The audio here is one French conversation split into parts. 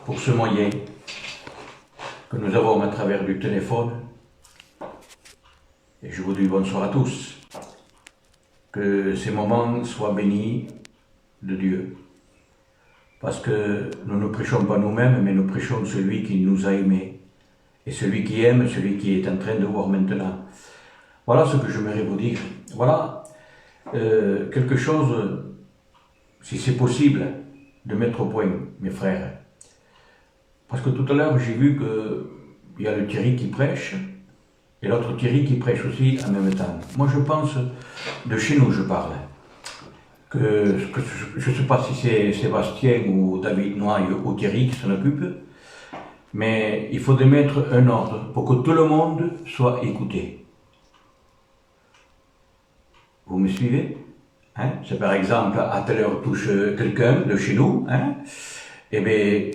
pour ce moyen que nous avons à travers du téléphone. Et je vous dis bonsoir à tous. Que ces moments soient bénis de Dieu. Parce que nous ne prêchons pas nous-mêmes, mais nous prêchons celui qui nous a aimés. Et celui qui aime, celui qui est en train de voir maintenant. Voilà ce que j'aimerais vous dire. Voilà quelque chose, si c'est possible, de mettre au point, mes frères. Parce que tout à l'heure, j'ai vu qu'il y a le Thierry qui prêche, et l'autre Thierry qui prêche aussi en même temps. Moi, je pense, de chez nous, je parle. Que je ne sais pas si c'est Sébastien ou David Noailles ou Thierry qui s'en occupe, mais il faudrait mettre un ordre pour que tout le monde soit écouté. Vous me suivez? Hein? C'est par exemple, à telle heure touche quelqu'un de chez nous, hein? Eh bien,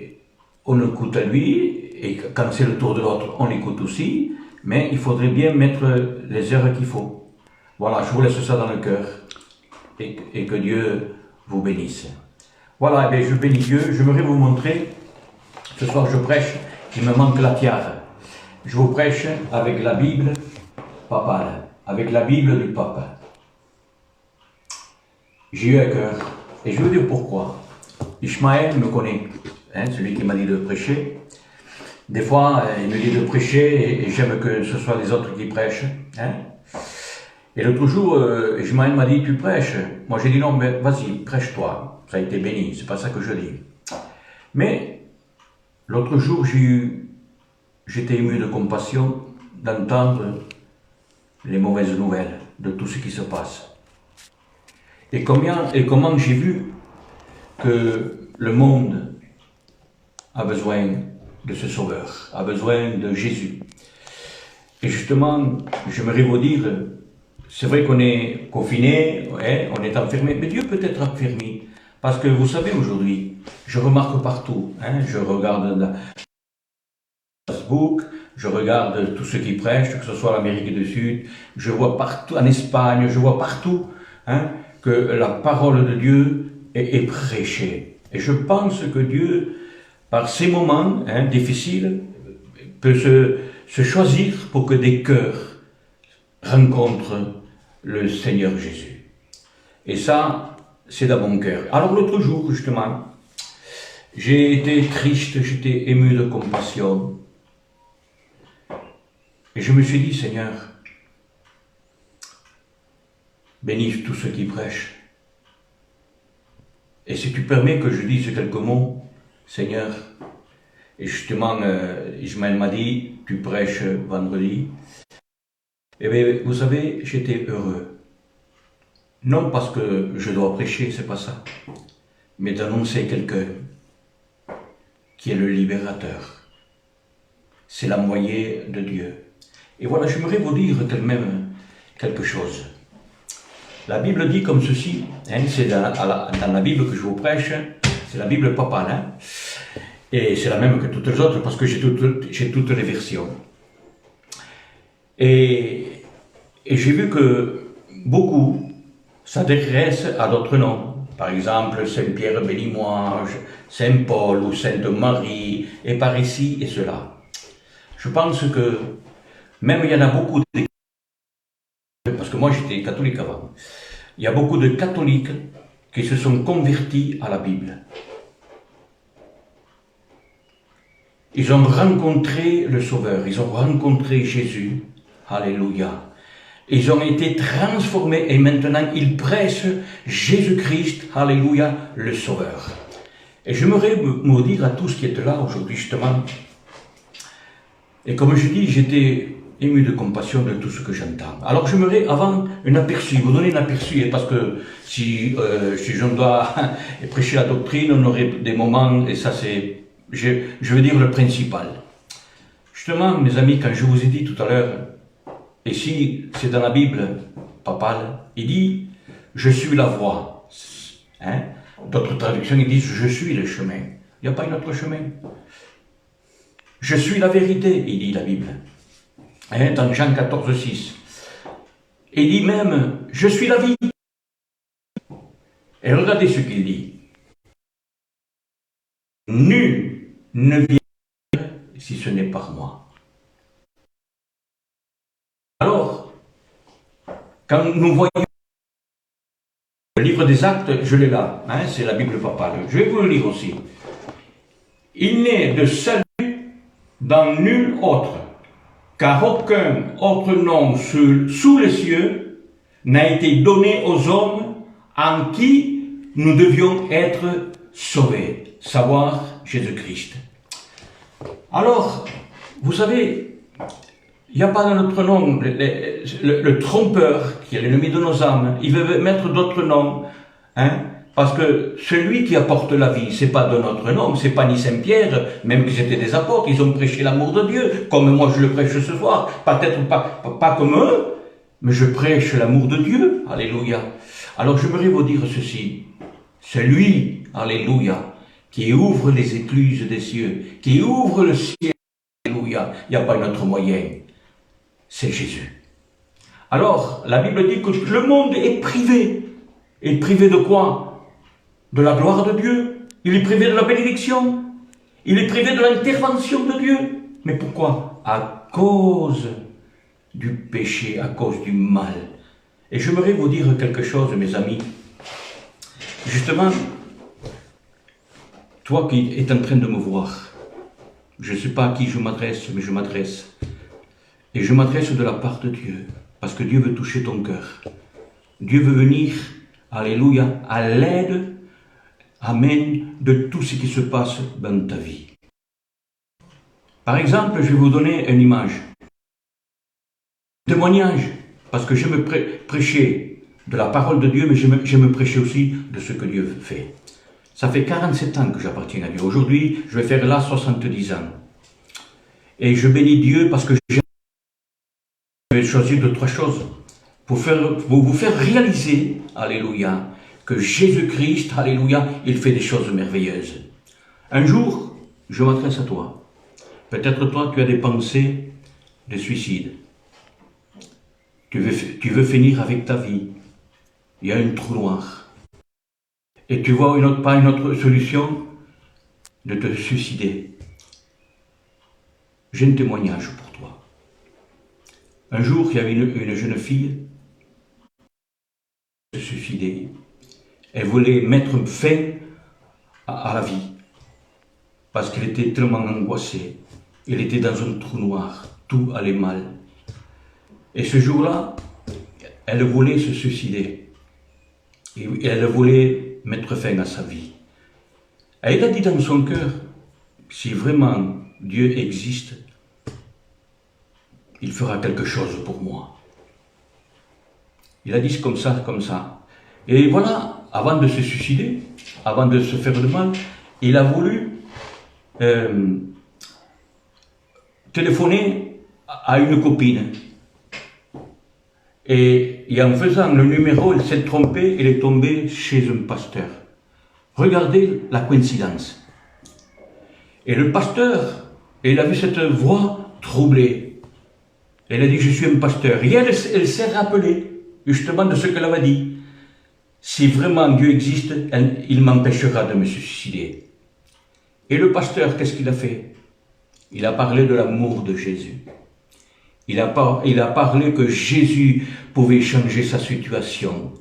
on écoute à lui, et quand c'est le tour de l'autre, on écoute aussi, mais il faudrait bien mettre les heures qu'il faut. Voilà, je vous laisse ça dans le cœur, et que Dieu vous bénisse. Voilà, eh bien, je bénis Dieu. J'aimerais vous montrer, ce soir je prêche, il me manque la tiare. Je vous prêche avec la Bible papale, avec la Bible du pape. J'ai eu à cœur, et je veux dire pourquoi. Ishmaël me connaît, hein, celui qui m'a dit de prêcher. Des fois, il me dit de prêcher, et j'aime que ce soit les autres qui prêchent. Hein. Et l'autre jour, Ishmaël m'a dit, tu prêches? Moi j'ai dit non, mais vas-y, prêche-toi. Ça a été béni, c'est pas ça que je dis. Mais, l'autre jour, j'étais ému de compassion d'entendre les mauvaises nouvelles de tout ce qui se passe. Et comment j'ai vu que le monde a besoin de ce sauveur, a besoin de Jésus. Et justement, j'aimerais vous dire, c'est vrai qu'on est confiné, ouais, on est enfermé, mais Dieu peut être enfermé. Parce que vous savez aujourd'hui, je remarque partout, hein, je regarde Facebook, je regarde tous ceux qui prêchent, que ce soit l'Amérique du Sud, je vois partout, en Espagne, je vois partout, hein, que la parole de Dieu est prêchée. Et je pense que Dieu, par ces moments difficiles, peut se choisir pour que des cœurs rencontrent le Seigneur Jésus. Et ça, c'est dans mon cœur. Alors l'autre jour, justement, j'ai été triste, j'étais ému de compassion. Et je me suis dit, Seigneur, bénis tous ceux qui prêchent. Et si tu permets que je dise quelques mots, Seigneur, et justement, Ismaël m'a dit, tu prêches vendredi. Eh bien, vous savez, j'étais heureux. Non parce que je dois prêcher, c'est pas ça, mais d'annoncer quelqu'un qui est le libérateur. C'est l'envoyé de Dieu. Et voilà, j'aimerais vous dire quand même quelque chose. La Bible dit comme ceci, hein, c'est dans la Bible que je vous prêche, c'est la Bible papale, hein, et c'est la même que toutes les autres parce que j'ai toutes les versions. Et j'ai vu que beaucoup s'adressent à d'autres noms, par exemple Saint-Pierre bénis-moi, Saint-Paul ou Sainte-Marie, et par ici et cela. Je pense que même il y en a beaucoup, parce que moi j'étais catholique avant, il y a beaucoup de catholiques qui se sont convertis à la Bible. Ils ont rencontré le Sauveur, ils ont rencontré Jésus, alléluia. Ils ont été transformés et maintenant ils prêchent Jésus-Christ, alléluia, le Sauveur. Et j'aimerais me dire à tous qui êtes là aujourd'hui justement, et comme je dis, j'étais ému de compassion de tout ce que j'entends. Alors j'aimerais avant un aperçu, vous donner un aperçu, parce que si je dois prêcher la doctrine, on aurait des moments, et ça c'est, je veux dire le principal. Justement, mes amis, quand je vous ai dit tout à l'heure, et si c'est dans la Bible papale, il dit, je suis la voie. Hein? D'autres traductions, ils disent, je suis le chemin. Il n'y a pas un autre chemin. Je suis la vérité, il dit la Bible. Hein, dans Jean 14, 6. Il dit même, je suis la vie. Et regardez ce qu'il dit. Nul ne vient si ce n'est par moi. Alors, quand nous voyons le livre des Actes, je l'ai là, hein, c'est la Bible papale, je vais vous le lire aussi. Il n'est de salut dans nul autre, car aucun autre nom sous les cieux n'a été donné aux hommes en qui nous devions être sauvés, savoir Jésus-Christ. Alors, vous savez, il n'y a pas dans notre nom le trompeur, qui est l'ennemi de nos âmes, il veut mettre d'autres noms, hein, parce que celui qui apporte la vie, c'est pas de notre nom, c'est pas ni Saint-Pierre, même qu'ils étaient des apôtres, ils ont prêché l'amour de Dieu, comme moi je le prêche ce soir, peut-être pas comme eux, mais je prêche l'amour de Dieu, alléluia. Alors j'aimerais vous dire ceci, c'est lui, alléluia, qui ouvre les écluses des cieux, qui ouvre le ciel, alléluia, il n'y a pas un autre moyen, c'est Jésus. Alors, la Bible dit que le monde est privé. Et privé de quoi? De la gloire de Dieu. Il est privé de la bénédiction. Il est privé de l'intervention de Dieu. Mais pourquoi? À cause du péché, à cause du mal. Et j'aimerais vous dire quelque chose, mes amis. Justement, toi qui es en train de me voir, je ne sais pas à qui je m'adresse, mais je m'adresse. Et je m'adresse de la part de Dieu, parce que Dieu veut toucher ton cœur. Dieu veut venir, alléluia, à l'aide, amen, de tout ce qui se passe dans ta vie. Par exemple, je vais vous donner une image. Témoignage, parce que j'aime prêcher de la parole de Dieu, mais j'aime prêcher aussi de ce que Dieu fait. Ça fait 47 ans que j'appartiens à Dieu. Aujourd'hui, je vais faire là 70 ans. Et je bénis Dieu parce que j'ai choisi de trois choses. Pour vous faire réaliser, alléluia, que Jésus-Christ, alléluia, il fait des choses merveilleuses. Un jour, je m'adresse à toi. Peut-être toi, tu as des pensées de suicide. Tu veux finir avec ta vie. Il y a un trou noir. Et tu vois pas une autre solution de te suicider. J'ai un témoignage pour toi. Un jour, il y avait une jeune fille qui se suicidait. Elle voulait mettre fin à la vie parce qu'elle était tellement angoissée. Elle était dans un trou noir. Tout allait mal. Et ce jour-là, elle voulait se suicider. Et elle voulait mettre fin à sa vie. Et elle a dit dans son cœur, si vraiment Dieu existe, il fera quelque chose pour moi. Il a dit comme ça, comme ça. Et voilà, avant de se suicider, avant de se faire de mal, il a voulu téléphoner à une copine. Et en faisant le numéro, il s'est trompé, il est tombé chez un pasteur. Regardez la coïncidence. Et le pasteur, il a vu cette voix troublée. Elle a dit, je suis un pasteur. Et elle s'est rappelée, justement, de ce qu'elle avait dit. Si vraiment Dieu existe, il m'empêchera de me suicider. Et le pasteur, qu'est-ce qu'il a fait? Il a parlé de l'amour de Jésus. Il a parlé que Jésus pouvait changer sa situation.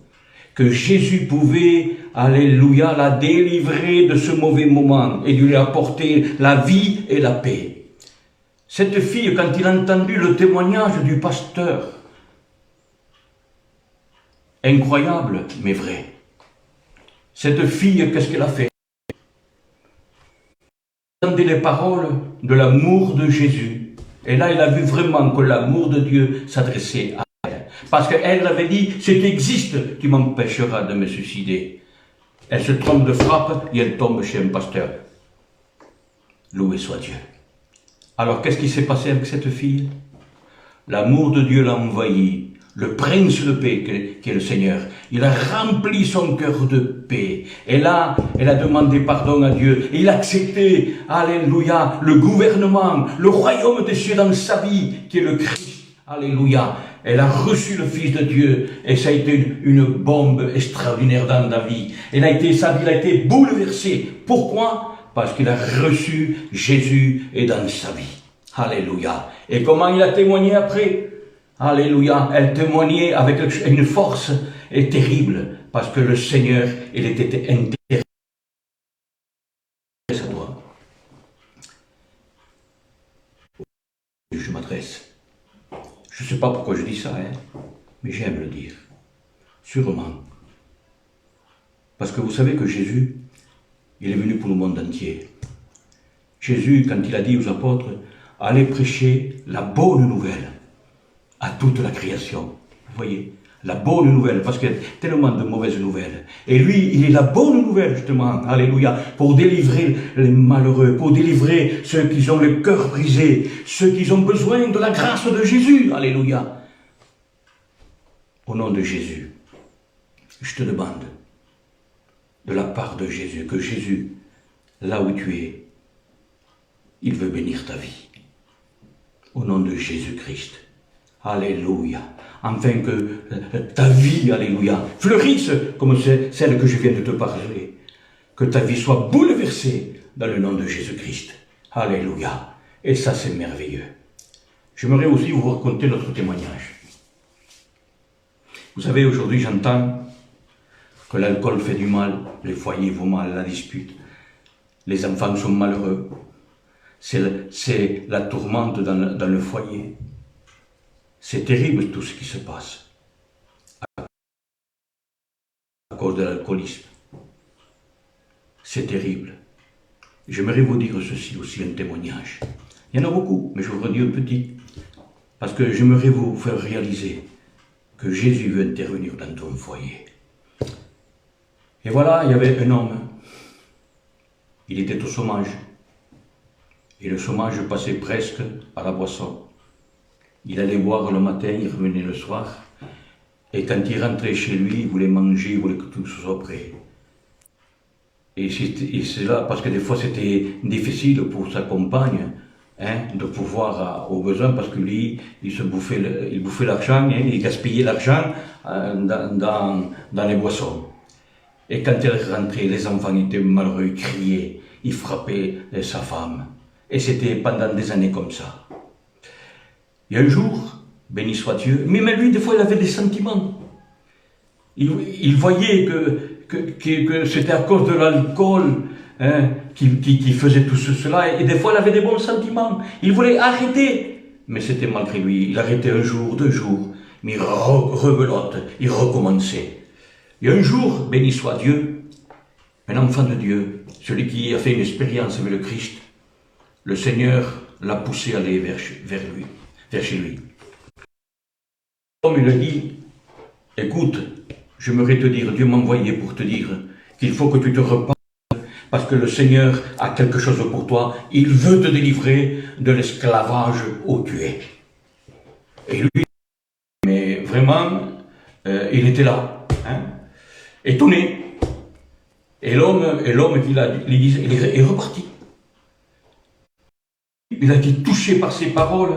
Que Jésus pouvait, alléluia, la délivrer de ce mauvais moment et lui apporter la vie et la paix. Cette fille, quand il a entendu le témoignage du pasteur, incroyable, mais vrai. Cette fille, qu'est-ce qu'elle a fait? Elle a entendu les paroles de l'amour de Jésus. Et là, elle a vu vraiment que l'amour de Dieu s'adressait à elle. Parce qu'elle avait dit, ce qui existe, tu m'empêcheras de me suicider. Elle se trompe de frappe et elle tombe chez un pasteur. Loué soit Dieu. Alors, qu'est-ce qui s'est passé avec cette fille? L'amour de Dieu l'a envahi. Le prince de paix, qui est le Seigneur, il a rempli son cœur de paix. Et là, elle a demandé pardon à Dieu. Et il a accepté, alléluia, le gouvernement, le royaume des cieux dans sa vie, qui est le Christ. Alléluia. Elle a reçu le Fils de Dieu. Et ça a été une bombe extraordinaire dans la vie. Sa vie a été bouleversée. Pourquoi? parce qu'il a reçu Jésus et dans sa vie. Alléluia. Et comment il a témoigné après? Alléluia. Elle témoignait avec une force terrible, parce que le Seigneur, il était intéressé à toi. Je m'adresse. Je ne sais pas pourquoi je dis ça, mais j'aime le dire. Sûrement. Parce que vous savez que Jésus, il est venu pour le monde entier. Jésus, quand il a dit aux apôtres, allez prêcher la bonne nouvelle à toute la création. Vous voyez, la bonne nouvelle, parce qu'il y a tellement de mauvaises nouvelles. Et lui, il est la bonne nouvelle, justement, alléluia, pour délivrer les malheureux, pour délivrer ceux qui ont le cœur brisé, ceux qui ont besoin de la grâce de Jésus, alléluia. Au nom de Jésus, je te demande, de la part de Jésus, que Jésus, là où tu es, il veut bénir ta vie. Au nom de Jésus-Christ. Alléluia. Afin que ta vie, alléluia, fleurisse comme celle que je viens de te parler. Que ta vie soit bouleversée dans le nom de Jésus-Christ. Alléluia. Et ça, c'est merveilleux. J'aimerais aussi vous raconter notre témoignage. Vous savez, aujourd'hui, j'entends que l'alcool fait du mal, les foyers vont mal, la dispute, les enfants sont malheureux, c'est la tourmente dans le foyer. C'est terrible tout ce qui se passe à cause de l'alcoolisme. C'est terrible. J'aimerais vous dire ceci aussi, un témoignage. Il y en a beaucoup, mais je vous redis un petit, parce que j'aimerais vous faire réaliser que Jésus veut intervenir dans ton foyer. Et voilà, il y avait un homme, il était au chômage, et le chômage passait presque à la boisson. Il allait boire le matin, il revenait le soir, et quand il rentrait chez lui, il voulait manger, il voulait que tout soit prêt. Et c'est là, parce que des fois c'était difficile pour sa compagne, de pouvoir aux besoins, parce que lui, il bouffait l'argent, il gaspillait l'argent dans les boissons. Et quand elle rentrait, les enfants étaient malheureux, ils criaient, ils frappaient sa femme. Et c'était pendant des années comme ça. Et un jour, béni soit Dieu, mais même lui, des fois, il avait des sentiments. Il voyait que c'était à cause de l'alcool qui faisait tout cela. Et des fois, il avait des bons sentiments. Il voulait arrêter. Mais c'était malgré lui. Il arrêtait un jour, 2 jours. Mais il rebelote, il recommençait. Et un jour, béni soit Dieu, un enfant de Dieu, celui qui a fait une expérience avec le Christ, le Seigneur l'a poussé à aller vers chez lui. Comme il a dit, écoute, j'aimerais te dire, Dieu m'a envoyé pour te dire qu'il faut que tu te repentes, parce que le Seigneur a quelque chose pour toi, il veut te délivrer de l'esclavage où tu es. Et lui, mais vraiment, il était là, étonné. Et l'homme qui lui disait, il est reparti. Il a été touché par ses paroles.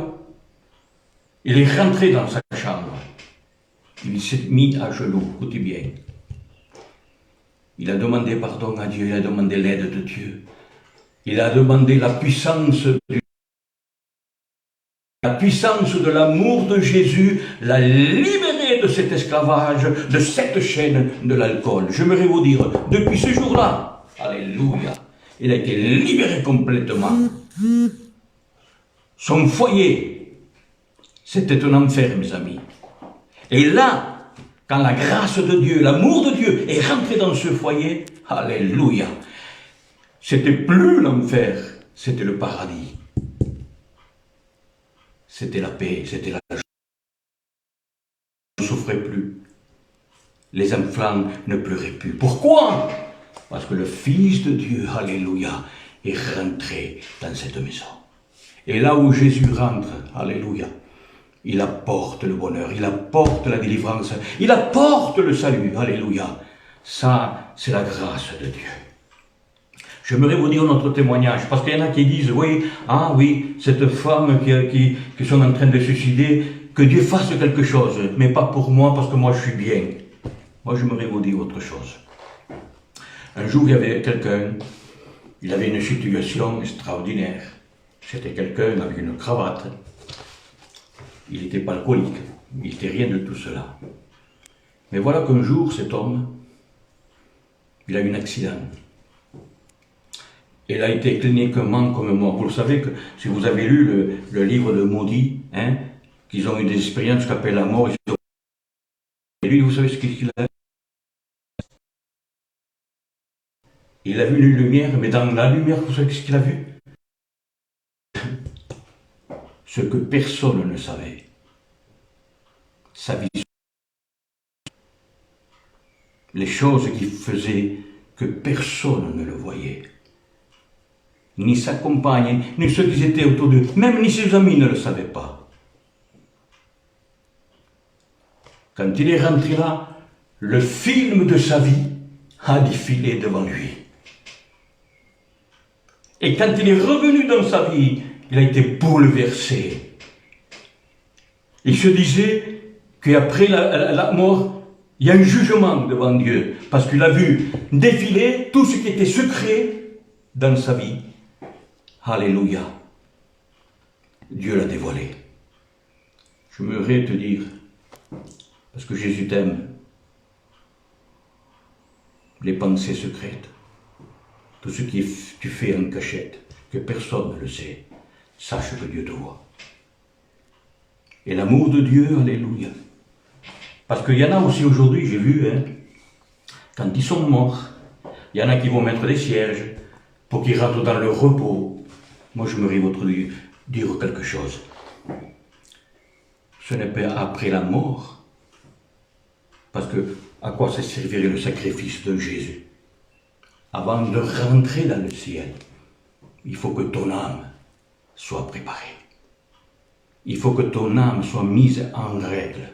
Il est rentré dans sa chambre. Il s'est mis à genoux, écoutez bien. Il a demandé pardon à Dieu, il a demandé l'aide de Dieu. Il a demandé la puissance de l'amour de Jésus, l'a libéré de cet esclavage, de cette chaîne de l'alcool. J'aimerais vous dire, depuis ce jour-là, alléluia, il a été libéré complètement. Son foyer, c'était un enfer, mes amis. Et là, quand la grâce de Dieu, l'amour de Dieu est rentré dans ce foyer, alléluia, c'était plus l'enfer, c'était le paradis. C'était la paix, c'était la joie. Je ne souffrais plus. Les enfants ne pleuraient plus. Pourquoi? Parce que le Fils de Dieu, alléluia, est rentré dans cette maison. Et là où Jésus rentre, alléluia, il apporte le bonheur, il apporte la délivrance, il apporte le salut, alléluia. Ça, c'est la grâce de Dieu. J'aimerais vous dire notre témoignage, parce qu'il y en a qui disent, oui, cette femme qui sont en train de se suicider, que Dieu fasse quelque chose, mais pas pour moi, parce que moi je suis bien. Moi, j'aimerais vous dire autre chose. Un jour, il y avait quelqu'un, il avait une situation extraordinaire. C'était quelqu'un avec une cravate. Il n'était pas alcoolique, il n'était rien de tout cela. Mais voilà qu'un jour, cet homme, il a eu un accident. Il a été cliniquement comme mort. Vous le savez que si vous avez lu le livre de Maudit, hein, qu'ils ont eu des expériences qu'appelle la mort. Et lui, vous savez ce qu'il a? Il a vu une lumière, mais dans la lumière, vous savez ce qu'il a vu? Ce que personne ne savait. Sa vision. Les choses qui faisaient que personne ne le voyait. Ni sa compagne, ni ceux qui étaient autour d'eux, même ni ses amis ne le savaient pas. Quand il est rentré là, le film de sa vie a défilé devant lui. Et quand il est revenu dans sa vie, il a été bouleversé. Il se disait qu'après la mort, il y a un jugement devant Dieu, parce qu'il a vu défiler tout ce qui était secret dans sa vie. Alléluia. Dieu l'a dévoilé. Je voudrais te dire, parce que Jésus t'aime, les pensées secrètes, tout ce que tu fais en cachette, que personne ne le sait, sache que Dieu te voit. Et l'amour de Dieu, alléluia. Parce qu'il y en a aussi aujourd'hui, j'ai vu, hein, quand ils sont morts, il y en a qui vont mettre des cierges pour qu'ils rentrent dans leur repos. Moi, je me voudrais dire quelque chose. Ce n'est pas après la mort, parce que à quoi ça servirait le sacrifice de Jésus? Avant de rentrer dans le ciel, il faut que ton âme soit préparée. Il faut que ton âme soit mise en règle.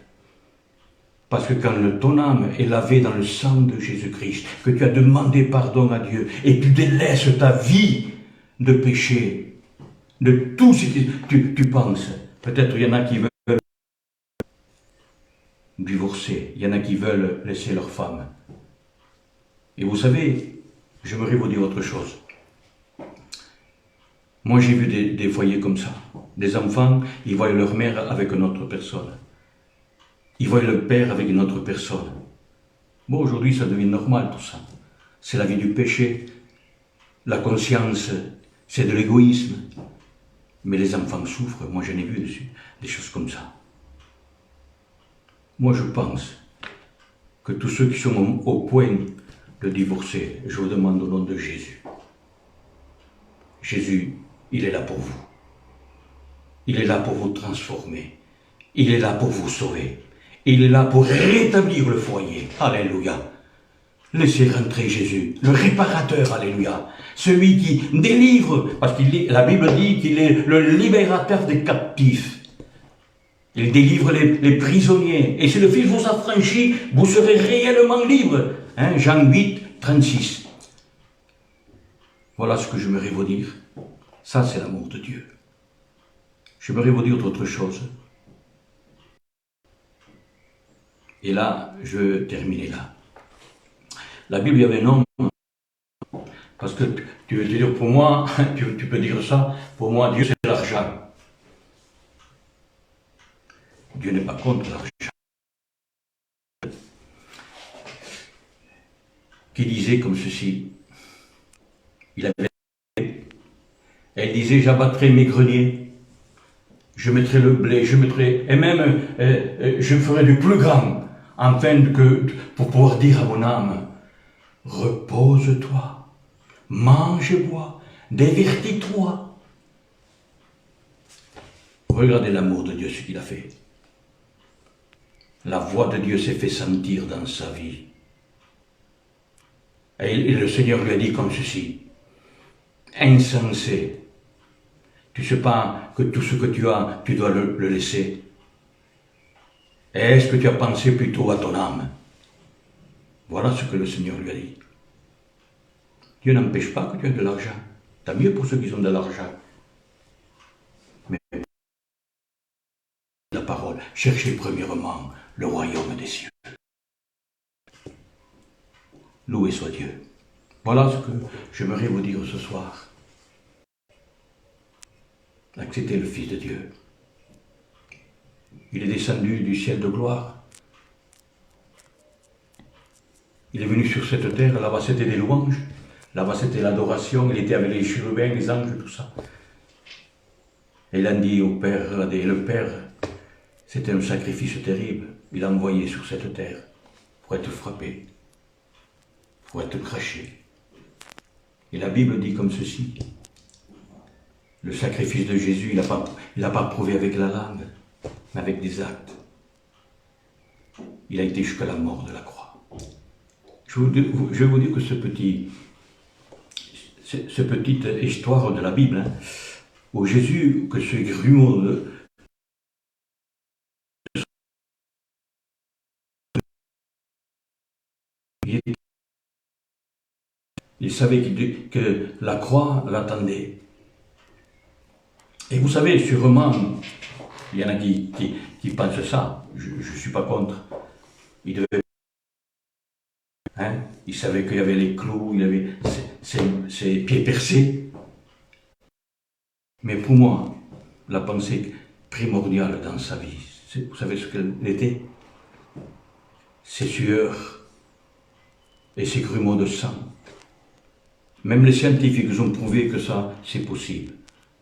Parce que quand ton âme est lavée dans le sang de Jésus-Christ, que tu as demandé pardon à Dieu, et tu délaisses ta vie de péché, de tout ce que tu penses. Peut-être il y en a qui veulent divorcer, il y en a qui veulent laisser leur femme. Et vous savez, j'aimerais vous dire autre chose. Moi j'ai vu des foyers comme ça. Des enfants, ils voient leur mère avec une autre personne. Ils voient le père avec une autre personne. Bon, aujourd'hui ça devient normal tout ça. C'est la vie du péché. La conscience, c'est de l'égoïsme. Mais les enfants souffrent. Moi j'en ai vu des choses comme ça. Moi je pense que tous ceux qui sont au point de divorcer, je vous demande au nom de Jésus. Jésus, il est là pour vous. Il est là pour vous transformer. Il est là pour vous sauver. Il est là pour rétablir le foyer. Alléluia. Laissez rentrer Jésus, le réparateur, alléluia. Celui qui délivre, parce que la Bible dit qu'il est le libérateur des captifs. Il délivre les prisonniers. Et si le Fils vous affranchit, vous serez réellement libre. Hein, Jean 8, 36. Voilà ce que j'aimerais vous dire. Ça, c'est l'amour de Dieu. J'aimerais vous dire autre chose. Et là, je vais terminer là. La Bible, il y avait un homme, parce que tu veux dire, pour moi, tu peux dire ça, pour moi, Dieu, c'est l'argent. Dieu n'est pas contre l'argent. Qui disait comme ceci, elle disait, j'abattrai mes greniers, je mettrai le blé, et même, je ferai du plus grand, afin pour pouvoir dire à mon âme, repose-toi, mange et bois, divertis-toi. Regardez l'amour de Dieu, ce qu'il a fait. La voix de Dieu s'est fait sentir dans sa vie. Et le Seigneur lui a dit comme ceci, insensé, tu ne sais pas que tout ce que tu as, tu dois le laisser. Est-ce que tu as pensé plutôt à ton âme? Voilà ce que le Seigneur lui a dit. Dieu n'empêche pas que tu aies de l'argent. Tant mieux pour ceux qui ont de l'argent. Mais la parole, cherchez premièrement le royaume des cieux. Loué soit Dieu. Voilà ce que j'aimerais vous dire ce soir. Acceptez le Fils de Dieu. Il est descendu du ciel de gloire. Il est venu sur cette terre, là-bas c'était des louanges, là-bas c'était l'adoration, il était avec les chérubins, les anges, tout ça. Et il a dit au Père, et le Père, c'était un sacrifice terrible. Il l'a envoyé sur cette terre pour être frappé, pour être craché. Et la Bible dit comme ceci, le sacrifice de Jésus, il n'a pas prouvé avec la langue, mais avec des actes. Il a été jusqu'à la mort de la croix. Je vais vous dire que cette petite histoire de la Bible, hein, où Jésus, que ce grumeau il savait que la croix l'attendait. Et vous savez, sûrement, il y en a qui pensent ça, je ne suis pas contre. Il savait qu'il y avait les clous, il avait ses pieds percés. Mais pour moi, la pensée primordiale dans sa vie, vous savez ce qu'elle était? Ses sueurs et ses grumeaux de sang. Même les scientifiques ont prouvé que ça, c'est possible.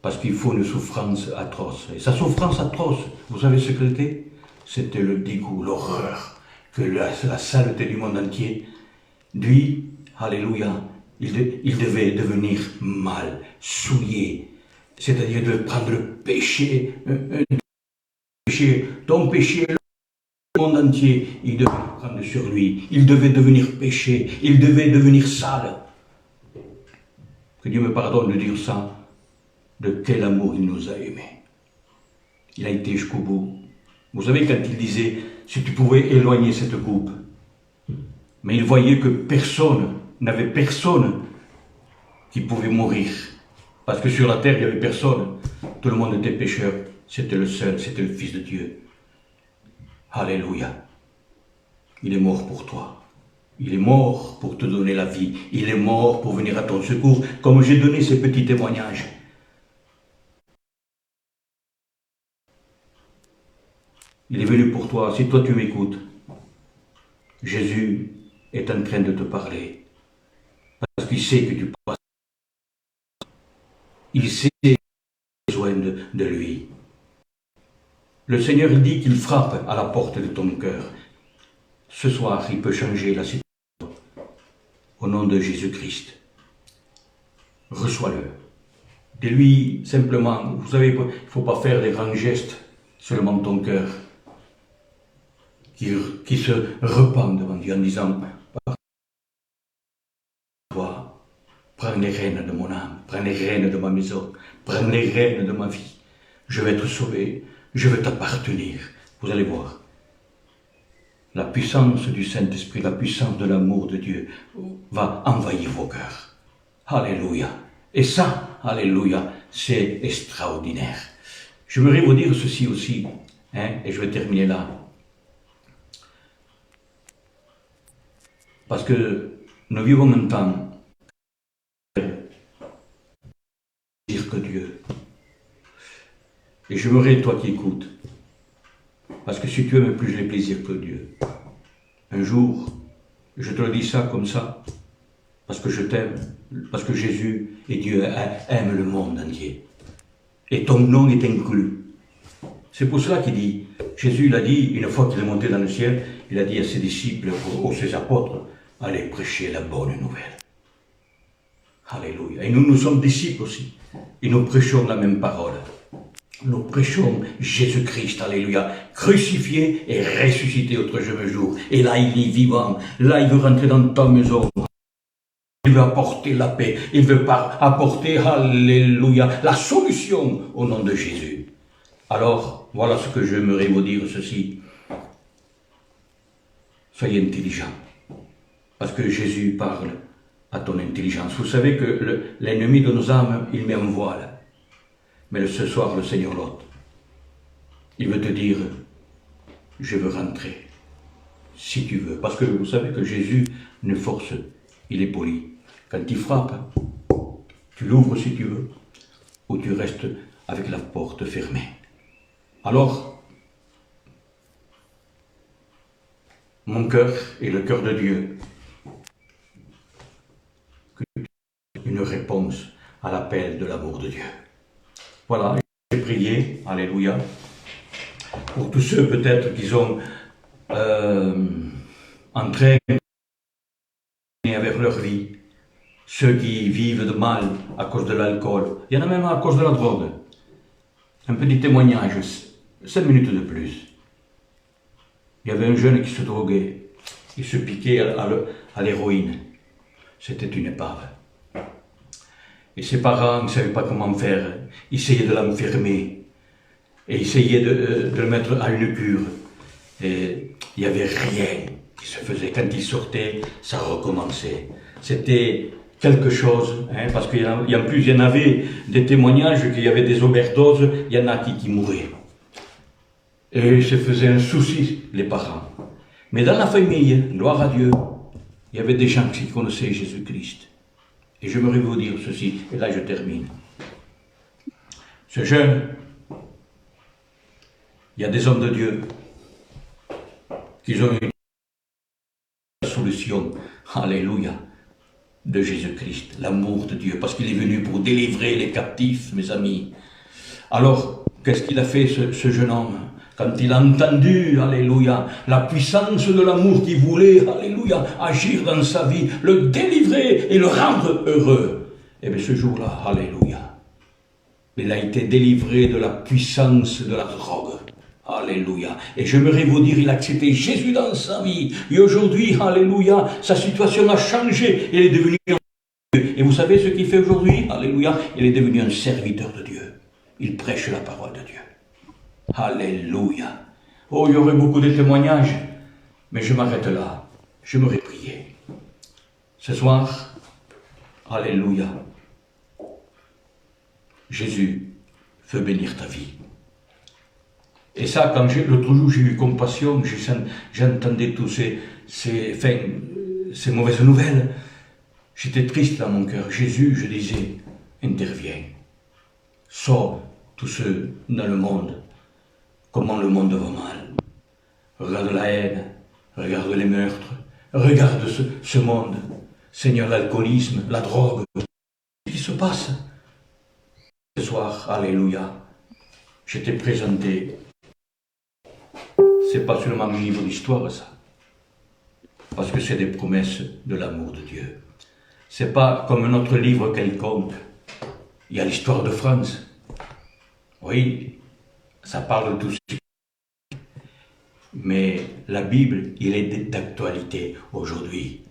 Parce qu'il faut une souffrance atroce. Et sa souffrance atroce, vous savez ce qu'elle était? C'était le dégoût, l'horreur, que la saleté du monde entier. Lui, alléluia, il devait devenir mal, souillé, c'est-à-dire de prendre le péché, ton péché, le monde entier, il devait le prendre sur lui, il devait devenir péché, il devait devenir sale. Que Dieu me pardonne de dire ça, de quel amour il nous a aimés. Il a été jusqu'au bout. Vous savez, quand il disait, si tu pouvais éloigner cette coupe, mais il voyait que n'avait personne qui pouvait mourir. Parce que sur la terre, il n'y avait personne. Tout le monde était pécheur. C'était le seul, c'était le Fils de Dieu. Alléluia. Il est mort pour toi. Il est mort pour te donner la vie. Il est mort pour venir à ton secours, comme j'ai donné ces petits témoignages. Il est venu pour toi. Si toi tu m'écoutes, Jésus est en train de te parler. Parce qu'il sait que tu passes. Il sait que tu as besoin de lui. Le Seigneur dit qu'il frappe à la porte de ton cœur. Ce soir, il peut changer la situation. Au nom de Jésus-Christ. Reçois-le. Dis-lui simplement, vous savez, il ne faut pas faire des grands gestes, seulement ton cœur qui se repent devant Dieu en disant, toi, prends les rênes de mon âme, prends les rênes de ma maison, prends les rênes de ma vie. Je vais être sauvé, je vais t'appartenir. Vous allez voir. La puissance du Saint-Esprit, la puissance de l'amour de Dieu va envahir vos cœurs. Alléluia. Et ça, alléluia, c'est extraordinaire. Je voudrais vous dire ceci aussi, et je vais terminer là. Parce que nous vivons un temps dire que Dieu. Et j'aimerais, toi qui écoutes, parce que si tu aimes plus les plaisirs que Dieu, un jour, je te le dis ça comme ça, parce que je t'aime, parce que Jésus et Dieu aiment le monde entier. Et ton nom est inclus. C'est pour cela qu'il dit, Jésus il a dit, une fois qu'il est monté dans le ciel, il a dit à ses disciples, aux ses apôtres, allez prêcher la bonne nouvelle. Alléluia. Et nous sommes disciples aussi. Et nous prêchons la même parole. Nous prêchons Jésus-Christ, alléluia, crucifié et ressuscité au troisième jour. Et là, il est vivant. Là, il veut rentrer dans ta maison. Il veut apporter la paix. Il veut apporter, alléluia, la solution au nom de Jésus. Alors, voilà ce que j'aimerais vous dire, ceci. Soyez intelligents. Parce que Jésus parle à ton intelligence. Vous savez que l'ennemi de nos âmes, il met un voile. Mais ce soir, le Seigneur l'ôte. Il veut te dire, je veux rentrer, si tu veux. Parce que vous savez que Jésus ne force, il est poli. Quand il frappe, tu l'ouvres si tu veux, ou tu restes avec la porte fermée. Alors, mon cœur et le cœur de Dieu, une réponse à l'appel de l'amour de Dieu. Voilà, j'ai prié, alléluia, pour tous ceux peut-être qui sont en train avec leur vie, ceux qui vivent de mal à cause de l'alcool, il y en a même à cause de la drogue. Un petit témoignage, 5 minutes de plus. Il y avait un jeune qui se droguait, il se piquait à l'héroïne. C'était une épave. Et ses parents ne savaient pas comment faire, ils essayaient de l'enfermer, et essayaient de le mettre à une cure. Et il n'y avait rien qui se faisait. Quand il sortait, ça recommençait. C'était quelque chose, hein, parce qu'il y en avait des témoignages qu'il y avait des overdoses, il y en a qui mouraient. Et se faisaient un souci, les parents. Mais dans la famille, gloire à Dieu, il y avait des gens qui connaissaient Jésus-Christ. Et j'aimerais vous dire ceci, et là je termine. Ce jeune, il y a des hommes de Dieu qui ont eu la solution, alléluia, de Jésus-Christ, l'amour de Dieu, parce qu'il est venu pour délivrer les captifs, mes amis. Alors, qu'est-ce qu'il a fait, ce jeune homme? Quand il a entendu, alléluia, la puissance de l'amour qui voulait, alléluia, agir dans sa vie, le délivrer et le rendre heureux, et bien ce jour-là, alléluia, il a été délivré de la puissance de la drogue. Alléluia. Et j'aimerais vous dire, il a accepté Jésus dans sa vie. Et aujourd'hui, alléluia, sa situation a changé. Il est devenu un Dieu. Et vous savez ce qu'il fait aujourd'hui? Alléluia. Il est devenu un serviteur de Dieu. Il prêche la parole de Dieu. Alléluia. Oh, il y aurait beaucoup de témoignages. Mais je m'arrête là. J'aimerais prier. Ce soir, alléluia. Jésus veut bénir ta vie. Et ça, quand l'autre jour j'ai eu compassion, j'entendais tous ces mauvaises nouvelles, j'étais triste dans mon cœur. Jésus, je disais, interviens. Sors tous ceux dans le monde, comment le monde va mal. Regarde la haine, regarde les meurtres, regarde ce monde. Seigneur, l'alcoolisme, la drogue, ce qui se passe. Ce soir, alléluia, je t'ai présenté. C'est pas seulement un livre d'histoire, ça. Parce que c'est des promesses de l'amour de Dieu. C'est pas comme un autre livre quelconque. Il y a l'histoire de France. Oui, ça parle de tout ce qui... Mais la Bible, il est d'actualité aujourd'hui.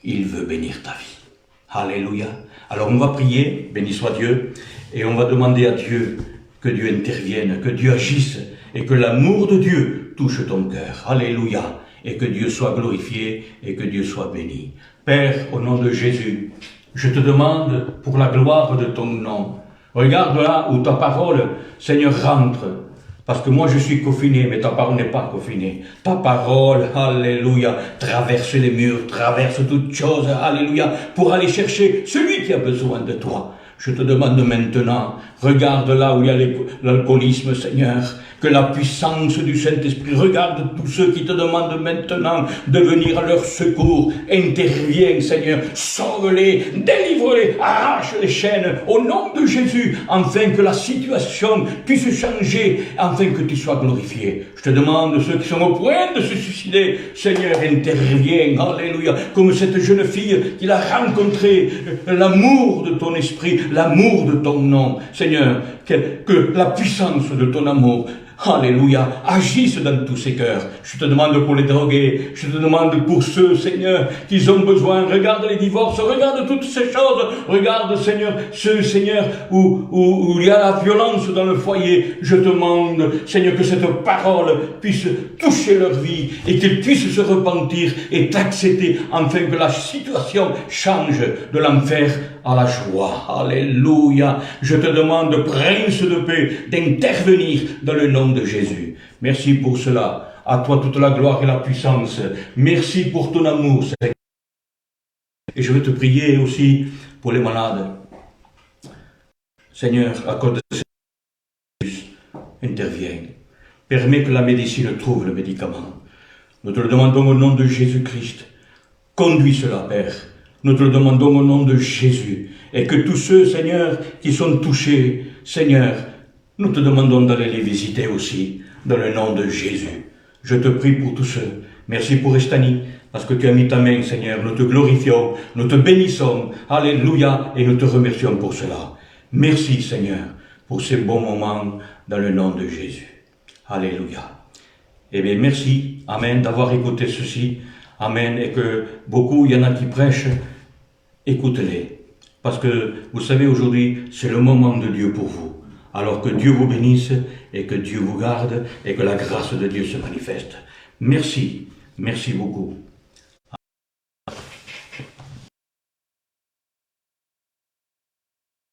Il veut bénir ta vie. Alléluia. Alors on va prier, béni soit Dieu, et on va demander à Dieu que Dieu intervienne, que Dieu agisse, et que l'amour de Dieu touche ton cœur. Alléluia. Et que Dieu soit glorifié et que Dieu soit béni. Père, au nom de Jésus, je te demande pour la gloire de ton nom. Regarde là où ta parole, Seigneur, rentre. Parce que moi je suis confiné, mais ta parole n'est pas confinée. Ta parole, alléluia, traverse les murs, traverse toutes choses, alléluia, pour aller chercher celui qui a besoin de toi. Je te demande maintenant, regarde là où il y a l'alcoolisme, Seigneur, que la puissance du Saint-Esprit, regarde tous ceux qui te demandent maintenant de venir à leur secours, interviens, Seigneur, sauve-les, délivre-les, arrache les chaînes, au nom de Jésus, afin que la situation puisse changer, afin que tu sois glorifié. Je te demande, ceux qui sont au point de se suicider, Seigneur, interviens, alléluia, comme cette jeune fille qui a rencontré l'amour de ton esprit, l'amour de ton nom, Seigneur, que la puissance de ton amour, alléluia, agisse dans tous ces cœurs. Je te demande pour les drogués, je te demande pour ceux, Seigneur, qui ont besoin. Regarde les divorces, regarde toutes ces choses. Regarde, Seigneur, ceux, Seigneur, où il y a la violence dans le foyer. Je te demande, Seigneur, que cette parole puisse toucher leur vie et qu'ils puissent se repentir et t'accepter afin que la situation change de l'enfer à la joie. Alléluia. Je te demande, Prince de paix, d'intervenir dans le nom de Jésus. Merci pour cela. À toi toute la gloire et la puissance. Merci pour ton amour, Seigneur. Et je veux te prier aussi pour les malades. Seigneur, accorde intervienne. Permets que la médecine trouve le médicament. Nous te le demandons au nom de Jésus-Christ. Conduis cela, Père. Nous te le demandons au nom de Jésus. Et que tous ceux, Seigneur, qui sont touchés, Seigneur, nous te demandons d'aller les visiter aussi, dans le nom de Jésus. Je te prie pour tous ceux. Merci pour Estanie, parce que tu as mis ta main, Seigneur. Nous te glorifions, nous te bénissons. Alléluia, et nous te remercions pour cela. Merci, Seigneur, pour ces bons moments, dans le nom de Jésus. Alléluia. Eh bien, merci, Amen, d'avoir écouté ceci. Amen, et que beaucoup, il y en a qui prêchent, écoutez-les. Parce que, vous savez, aujourd'hui, c'est le moment de Dieu pour vous. Alors que Dieu vous bénisse, et que Dieu vous garde, et que la grâce de Dieu se manifeste. Merci, merci beaucoup.